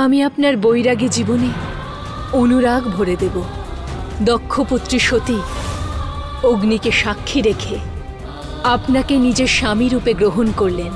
আমি আপনার বৈরাগী জীবনে অনুরাগ ভরে দেব। দক্ষপুত্রী সতী অগ্নিকে সাক্ষী রেখে আপনাকে নিজের স্বামী রূপে গ্রহণ করলেন।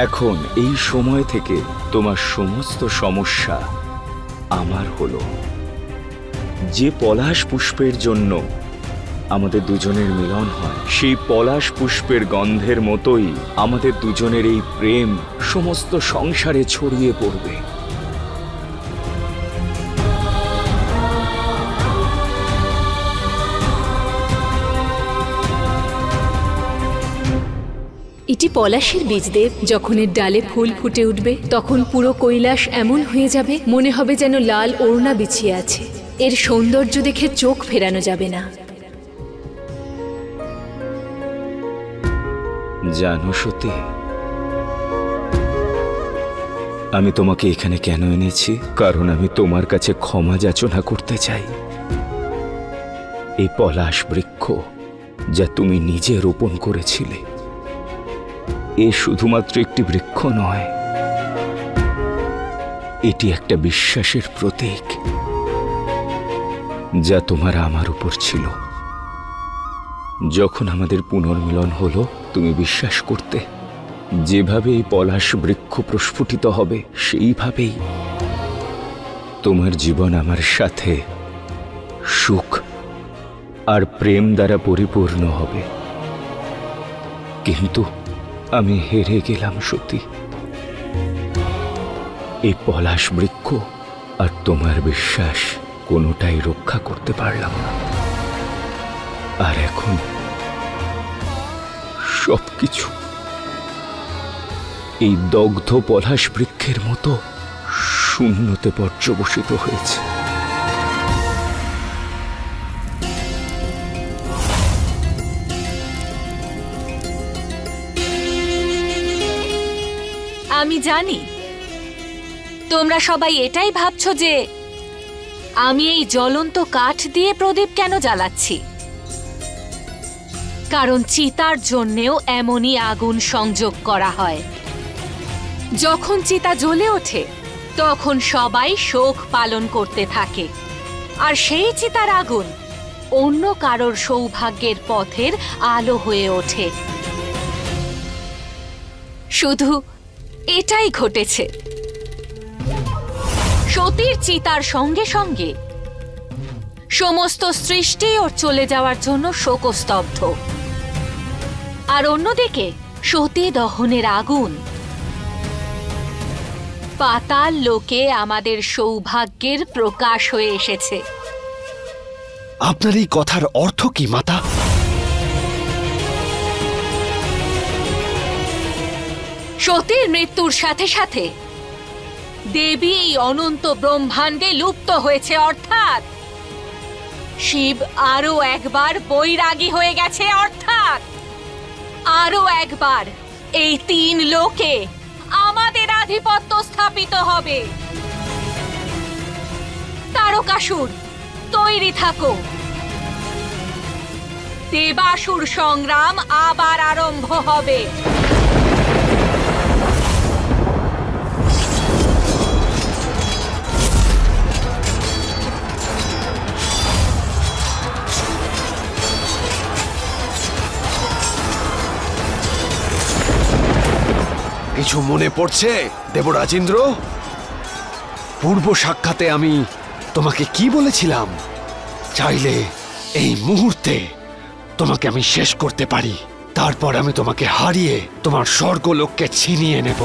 এখন এই সময় থেকে তোমার সমস্ত সমস্যা আমার হলো। যে পলাশ পুষ্পের জন্য আমাদের দুজনের মিলন হয়, সেই পলাশ পুষ্পের গন্ধের মতোই আমাদের দুজনের এই প্রেম সমস্ত সংসারে ছড়িয়ে পড়বে। এটি পলাশের বীজদেব। যখন এর ডালে ফুল ফুটে উঠবে তখন পুরো কৈলাস এমন হয়ে যাবে, মনে হবে যেন লাল ওড়না বিছিয়ে আছে। এর সৌন্দর্য দেখে চোখ ফেরানো যাবে না। জানো সতী, আমি তোমাকে এখানে কেন এনেছি? কারণ আমি তোমার কাছে ক্ষমা যাচনা করতে চাই। এই পলাশ বৃক্ষ যা তুমি নিজে রোপণ করেছিলে, এ শুধুমাত্র একটি বৃক্ষ নয়, এটি একটা বিশ্বাসের প্রতীক যা তোমার আমার উপর ছিল। যখন আমাদের পুনর্মিলন হলো, তুমি বিশ্বাস করতে যেভাবে এই পলাশ বৃক্ষ প্রস্ফুটিত হবে সেইভাবেই তোমার জীবন আমার সাথে সুখ আর প্রেম দ্বারা পরিপূর্ণ হবে। কিন্তু আমি হেরে গেলাম সতী। এই পলাশ বৃক্ষ আর তোমার বিশ্বাস কোনোটাই রক্ষা করতে পারলাম না। আর এখন সবকিছু এই দগ্ধ পলাশ বৃক্ষের মতো শূন্যতে পর্যবসিত হয়েছে। আমি জানি তোমরা সবাই এটাই ভাবছো যে আমি এই জ্বলন্ত কাঠ দিয়ে প্রদীপ কেন জ্বালাচ্ছি। কারণ চিতার জন্যেও এমনই আগুন সংযোগ করা হয়। যখন চিতা জ্বলে ওঠে তখন সবাই শোক পালন করতে থাকে, আর সেই চিতার আগুন অন্য কারোর সৌভাগ্যের পথের আলো হয়ে ওঠে। শুধু এটাই ঘটেছে। সতীর চিতার সঙ্গে সঙ্গে সমস্ত সৃষ্টি ওর চলে যাওয়ার জন্য শোকস্তব্ধ, আর অন্যদিকে সতী দহনের আগুন পাতাল লোকে আমাদের সৌভাগ্যের প্রকাশ হয়ে এসেছে। আপনার এই কথার অর্থ কি মাতা? সতীর মৃত্যুর সাথে সাথে দেবী এই অনন্ত ব্রহ্মাণ্ডে লুপ্ত হয়েছে, অর্থাৎ শিব আরো একবার বৈরাগী হয়ে গেছে, অর্থাৎ আরো একবার এই তিন লোকে আমাদের আধিপত্য স্থাপিত হবে। তারকাসুর, তৈরি থাকো। দেবাসুর সংগ্রাম আবার আরম্ভ হবে। কিছু মনে পড়ছে দেবরাজ ইন্দ্র? পূর্ব সাক্ষাতে আমি তোমাকে কি বলেছিলাম? চাইলে এই মুহূর্তে তোমাকে আমি শেষ করতে পারি, তারপর আমি তোমাকে হারিয়ে তোমার স্বর্গলোককে ছিনিয়ে নেব।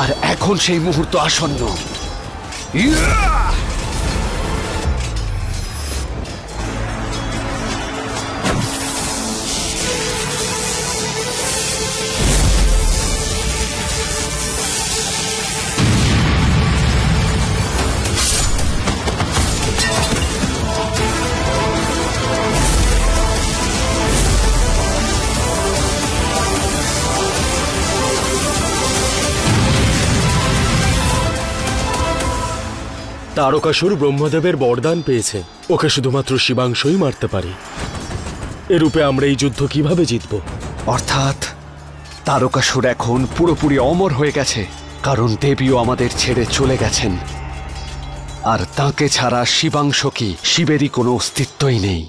আর এখন সেই মুহূর্ত আসন্ন। তারকাসুর ব্রহ্মদেবের বরদান পেয়েছে, ওকে শুধুমাত্র শিবাংশই মারতে পারি। এরূপে আমরা এই যুদ্ধ কিভাবে জিতব? অর্থাৎ তারকাসুর এখন পুরোপুরি অমর হয়ে গেছে, কারণ দেবীও আমাদের ছেড়ে চলে গেছেন। আর তাকে ছাড়া শিবাংশকী, শিবেরই কোনো অস্তিত্বই নেই।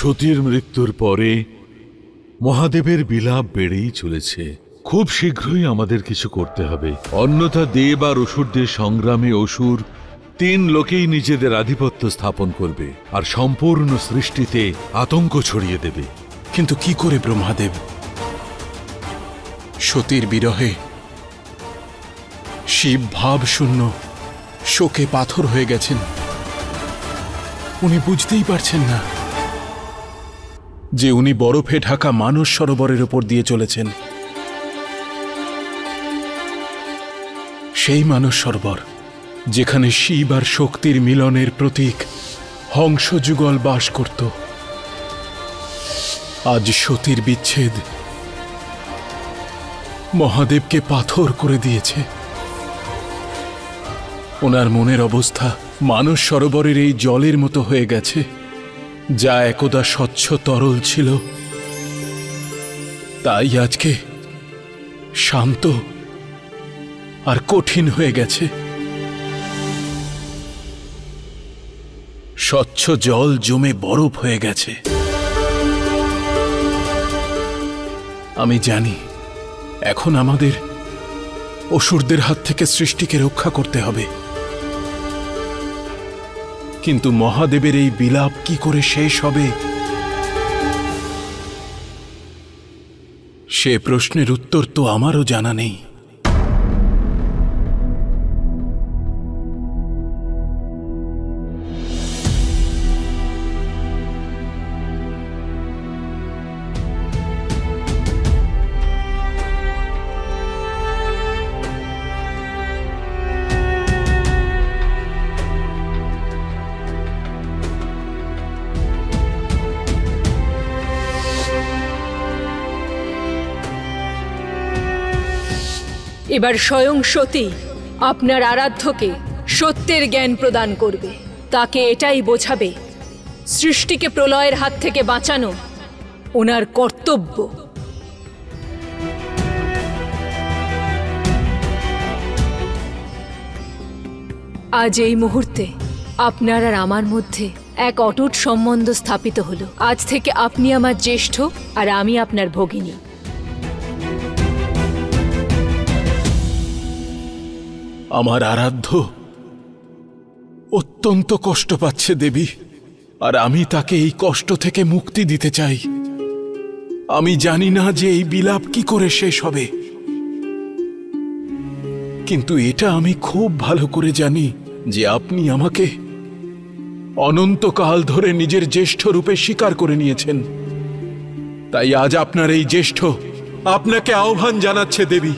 সতীর মৃত্যুর পরে মহাদেবের বিলাপ বেড়েই চলেছে। খুব শীঘ্রই আমাদের কিছু করতে হবে, অন্যথা দেব আর অসুরদের সংগ্রামে অসুর 3 লোকেই নিজেদের আধিপত্য স্থাপন করবে আর সম্পূর্ণ সৃষ্টিতে আতঙ্ক ছড়িয়ে দেবে। কিন্তু কি করে ব্রহ্মাদেব? সতীর বিরহে শিব ভাব শূন্য, শোকে পাথর হয়ে গেছেন। উনি বুঝতেই পারছেন না যে উনি বরফে ঢাকা মানস সরোবরের উপর দিয়ে চলেছেন। সেই মানস সরোবর যেখানে শিব আর শক্তির মিলনের প্রতীক হংসযুগল বাস করত। আজ সতীর বিচ্ছেদ মহাদেবকে পাথর করে দিয়েছে। ওনার মনের অবস্থা মানস সরোবরের এই জলের মতো হয়ে গেছে, যা একদা স্বচ্ছ তরল ছিল, তাই আজকে শান্ত আর কঠিন হয়ে গেছে। স্বচ্ছ জল জমে বরফ হয়ে গেছে। আমি জানি এখন আমাদের অসুরদের হাত থেকে সৃষ্টিকে রক্ষা করতে হবে, কিন্তু মহাদেবের এই বিলাপ কি করে শেষ হবে সে প্রশ্নের উত্তর তো আমারও জানা নেই। এবার স্বয়ং সতী আপনার আরাধ্যকে সত্যের জ্ঞান প্রদান করবে। তাকে এটাই বোঝাবে সৃষ্টিকে প্রলয়ের হাত থেকে বাঁচানো ওনার কর্তব্য। আজ এই মুহূর্তে আপনার আর আমার মধ্যে এক অটুট সম্বন্ধ স্থাপিত হলো। আজ থেকে আপনি আমার জ্যেষ্ঠ আর আমি আপনার ভগিনী। আমার আরাধ্য অত্যন্ত কষ্ট পাচ্ছে দেবী, আর আমি তাকে এই কষ্ট থেকে মুক্তি দিতে চাই। আমি জানি না যে এই বিলাপ কি করে শেষ হবে, কিন্তু এটা আমি খুব ভালো করে জানি যে আপনি আমাকে অনন্তকাল ধরে নিজের জ্যেষ্ঠ রূপে স্বীকার করে নিয়েছেন। তাই আজ আপনার এই জ্যেষ্ঠ আপনাকে আহ্বান জানাচ্ছে দেবী,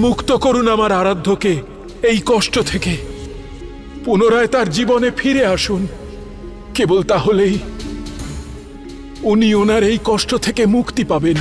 মুক্ত করুন আমার আরাধ্যকে এই কষ্ট থেকে। পুনরায় তার জীবনে ফিরে আসুন। কেবল তাহলেই উনি ওনার এই কষ্ট থেকে মুক্তি পাবেন।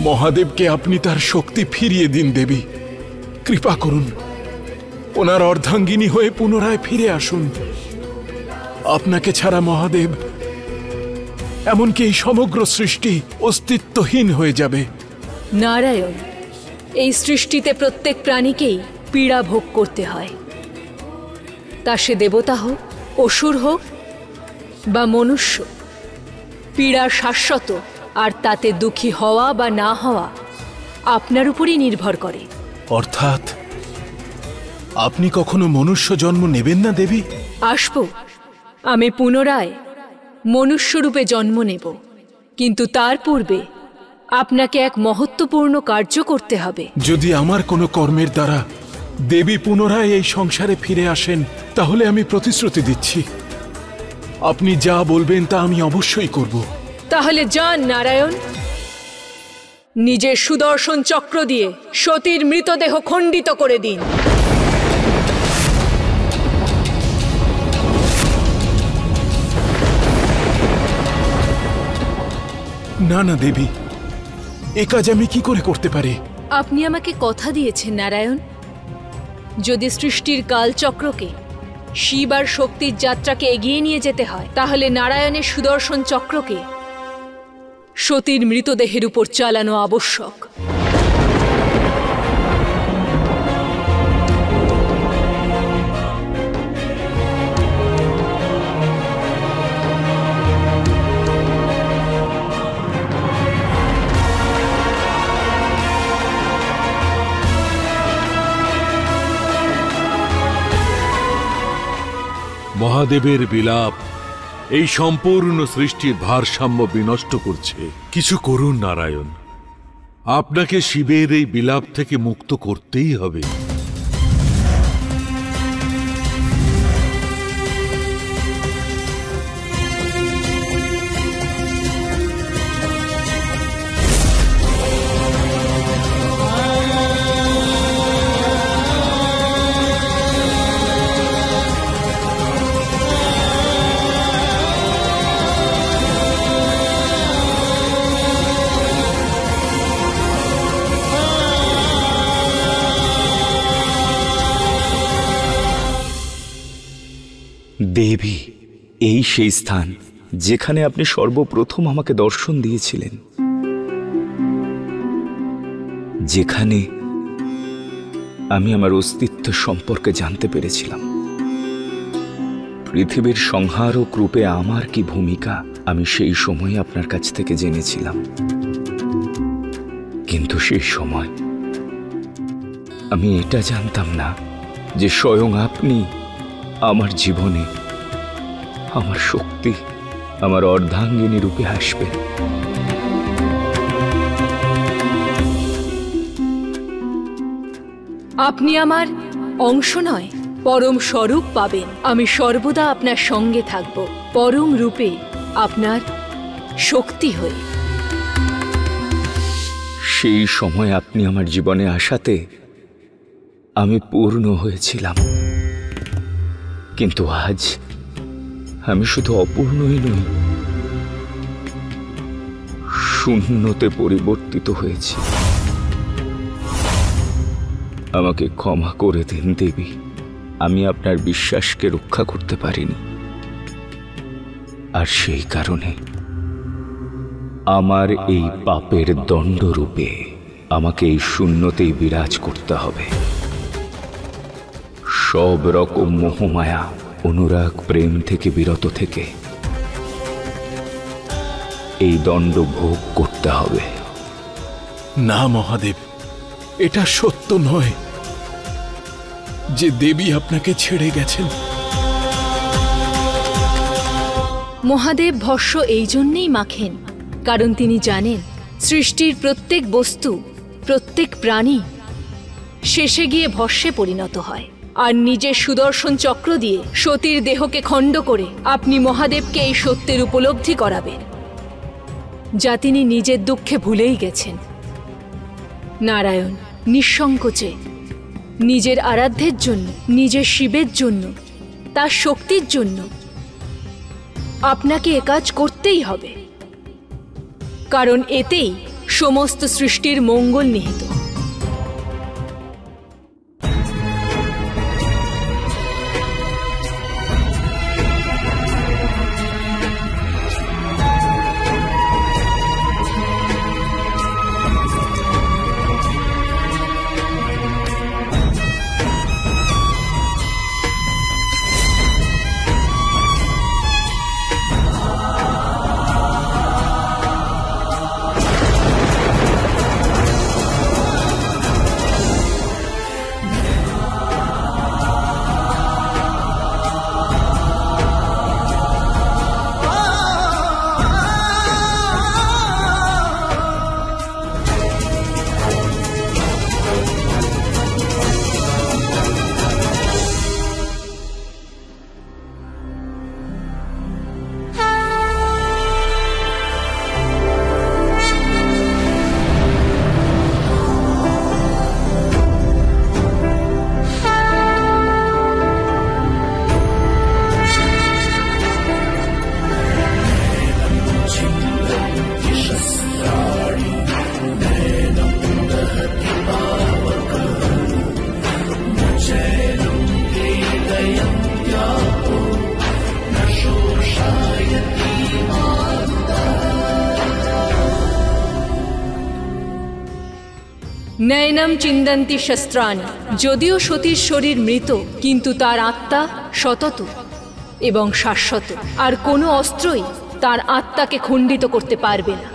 মহাদেবকে আপনি তার শক্তি ফিরিয়ে দিন দেবী, কৃপা করুন। ওনার অর্ধাঙ্গিনী হয়ে পুনরায় ফিরে আসুন। আপনাকে ছাড়া মহাদেব, এমনকি এই সমগ্র সৃষ্টি অস্তিত্বহীন হয়ে যাবে। নারায়ণ, এই সৃষ্টিতে প্রত্যেক প্রাণীকেই পীড়া ভোগ করতে হয়, তা সে দেবতা হোক, অসুর হোক বা মনুষ্য। পীড়া শাশ্বত, আর তাতে দুঃখী হওয়া বা না হওয়া আপনার উপরই নির্ভর করে। অর্থাৎ আপনি কখনো মনুষ্য জন্ম নেবেন না দেবী? আসব, আমি পুনরায় মনুষ্যরূপে জন্ম নেব, কিন্তু তার পূর্বে আপনাকে এক মহত্বপূর্ণ কার্য করতে হবে। যদি আমার কোনো কর্মের দ্বারা দেবী পুনরায় এই সংসারে ফিরে আসেন, তাহলে আমি প্রতিশ্রুতি দিচ্ছি আপনি যা বলবেন তা আমি অবশ্যই করব। তাহলে যান নারায়ণ, নিজের সুদর্শন চক্র দিয়ে সতীর মৃতদেহ খণ্ডিত করে দিন। না না দেবী, এ কাজ আমি কি করে করতে পারি? আপনি আমাকে কথা দিয়েছেন নারায়ণ, যদি সৃষ্টির কালচক্রকে শিব আর শক্তির যাত্রাকে এগিয়ে নিয়ে যেতে হয়, তাহলে নারায়ণের সুদর্শন চক্রকে সতীর মৃতদেহের উপর চালানো আবশ্যক। মহাদেবের বিলাপ এই সম্পূর্ণ সৃষ্টির ভারসাম্য বিনষ্ট করছে। কিছু করুন নারায়ণ, আপনাকে শিবের এই বিলাপ থেকে মুক্ত করতেই হবে। দেবী, এই সেই স্থান যেখানে আপনি সর্বপ্রথম আমাকে দর্শন দিয়েছিলেন, যেখানে আমি আমার অস্তিত্ব সম্পর্কে জানতে পেরেছিলাম। পৃথিবীর সংহারক রূপে আমার কি ভূমিকা আমি সেই সময় আপনার কাছ থেকে জেনেছিলাম। কিন্তু সেই সময় আমি এটা জানতাম না যে স্বয়ং আপনি আমার জীবনে আমার শক্তি, আমার অর্ধাঙ্গিনী রূপে আসবেন। আপনি আমার অংশ নয়, পরম স্বরূপ পাবেন। আমি সর্বদা আপনার সঙ্গে থাকব, পরম রূপে আপনার শক্তি হয়ে। সেই সময় আপনি আমার জীবনে আসাতে আমি পূর্ণ হয়েছিলাম, কিন্তু আজ আমি শুধু অপূর্ণই নই, শূন্যতে পরিবর্তিত হয়েছি। আমাকে ক্ষমা করে দিন দেবী, আমি আপনার বিশ্বাসকে রক্ষা করতে পারিনি, আর সেই কারণে আমার এই পাপের দণ্ডরূপে আমাকে এই শূন্যতেই বিরাজ করতে হবে। সব রকম মোহমায়া, অনুরাগ, প্রেম থেকে বিরত থেকে এই দণ্ড ভোগ করতে হবে। না মহাদেব, এটা সত্য নয় যে দেবী আপনাকে ছেড়ে গেছেন। মহাদেব ভস্য এই জন্যেই মাখেন কারণ তিনি জানেন সৃষ্টির প্রত্যেক বস্তু, প্রত্যেক প্রাণী শেষে গিয়ে ভস্যে পরিণত হয়। আর নিজের সুদর্শন চক্র দিয়ে সতীর দেহকে খণ্ড করে আপনি মহাদেবকে এই সত্যের উপলব্ধি করাবেন, যা তিনি নিজের দুঃখে ভুলেই গেছেন। নারায়ণ নিঃসংকোচে নিজের আরাধ্যের জন্য, নিজের শিবের জন্য, তার শক্তির জন্য আপনাকে এ কাজ করতেই হবে, কারণ এতেই সমস্ত সৃষ্টির মঙ্গল নিহিত। নয়নম চিন্দন্তি শস্ত্রাণি। যদিও সতীর শরীর মৃত, কিন্তু তার আত্মা সতত এবং শাশ্বত, আর কোনো অস্ত্রই তার আত্মাকে খণ্ডিত করতে পারবে না।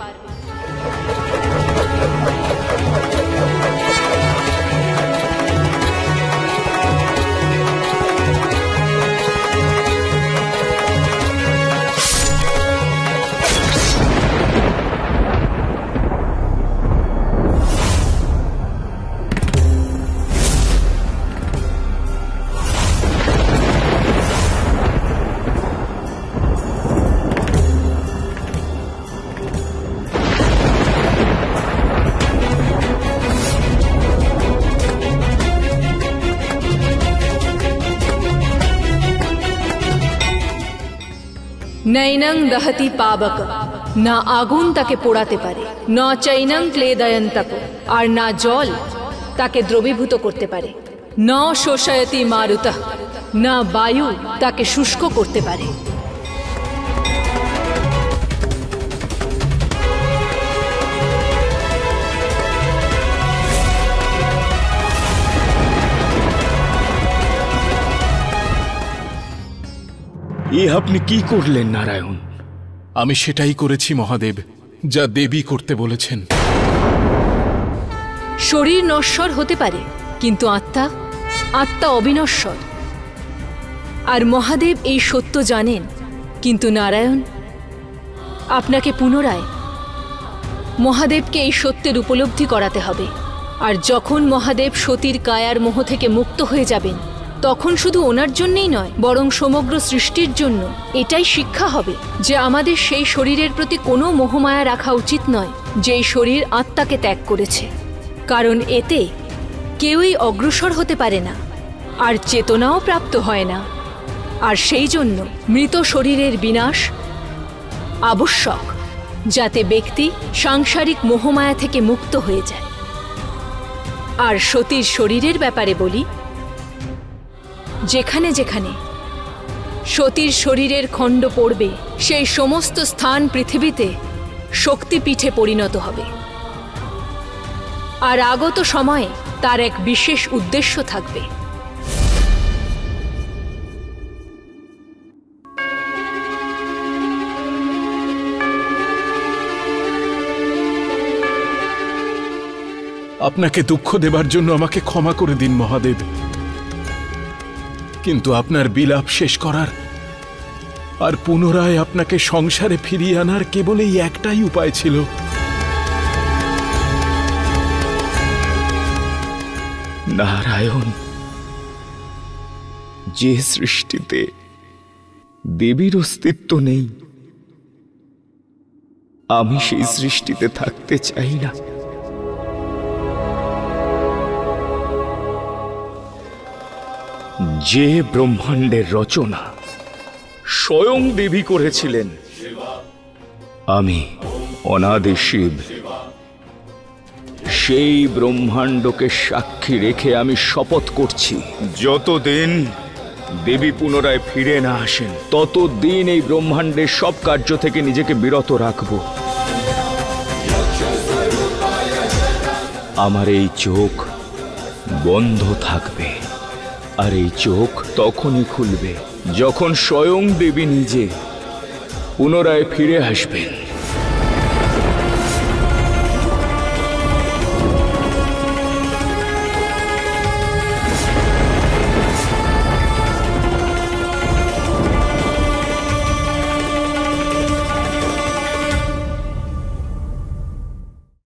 নৈনং দহতি পাবক। না আগুন তাকে পোড়াতে পারে, ন চৈনং ক্লেদয়ন্তক, আর না জল তাকে দ্রবীভূত করতে পারে, ন শোষয়তি মারুতঃ, না বায়ু তাকে শুষ্ক করতে পারে। এ আপনি কি করলেন নারায়ণ? আমি সেটাই করেছি মহাদেব, যা দেবী করতে বলেছেন। শরীর নশ্বর হতে পারে, কিন্তু আত্মা আত্মা অবিনশ্বর। আর মহাদেব এই সত্য জানেন, কিন্তু নারায়ণ আপনাকে পুনরায় মহাদেবকে এই সত্যের উপলব্ধি করাতে হবে। আর যখন মহাদেব সতীর কায়ার মোহ থেকে মুক্ত হয়ে যাবেন, তখন শুধু ওনার জন্যই নয়, বরং সমগ্র সৃষ্টির জন্য এটাই শিক্ষা হবে যে আমাদের সেই শরীরের প্রতি কোনো মোহমায়া রাখা উচিত নয়, যেই শরীর আত্মাকে ত্যাগ করেছে। কারণ এতে কেউই অগ্রসর হতে পারে না, আর চেতনাও প্রাপ্ত হয় না। আর সেই জন্য মৃত শরীরের বিনাশ আবশ্যক, যাতে ব্যক্তি সাংসারিক মোহমায়া থেকে মুক্ত হয়ে যায়। আর সতীর শরীরের ব্যাপারে বলি, যেখানে যেখানে সতীর শরীরের খণ্ড পড়বে, সেই সমস্ত স্থান পৃথিবীতে শক্তিপীঠে পরিণত হবে। আর আগত সময়ে তার এক বিশেষ উদ্দেশ্য থাকবে। আপনাকে দুঃখ দেবার জন্য আমাকে ক্ষমা করে দিন মহাদেব, কিন্তু আপনার বিলাপ শেষ করার আর পুনরায় আপনাকে সংসারে ফিরিয়ে আনার কেবল এই একটাই উপায় ছিল। নারায়ণ, যে সৃষ্টিতে দেবীর অস্তিত্ব নেই, আমি সেই সৃষ্টিতে থাকতে চাই না। যে ব্রহ্মাণ্ডের রচনা স্বয়ং দেবী করেছিলেন, আমি অনাদি শিব, সেই ব্রহ্মাণ্ডকে সাক্ষী রেখে আমি শপথ করছি, যতদিন দেবী পুনরায় ফিরে না আসেন, ততদিন এই ব্রহ্মাণ্ডের সব কার্য থেকে নিজেকে বিরত রাখব। আমার এই চোখ বন্ধ থাকবে, আর এই চোখ তখনই খুলবে যখন স্বয়ং দেবী নিজে পুনরায় ফিরে আসবেন।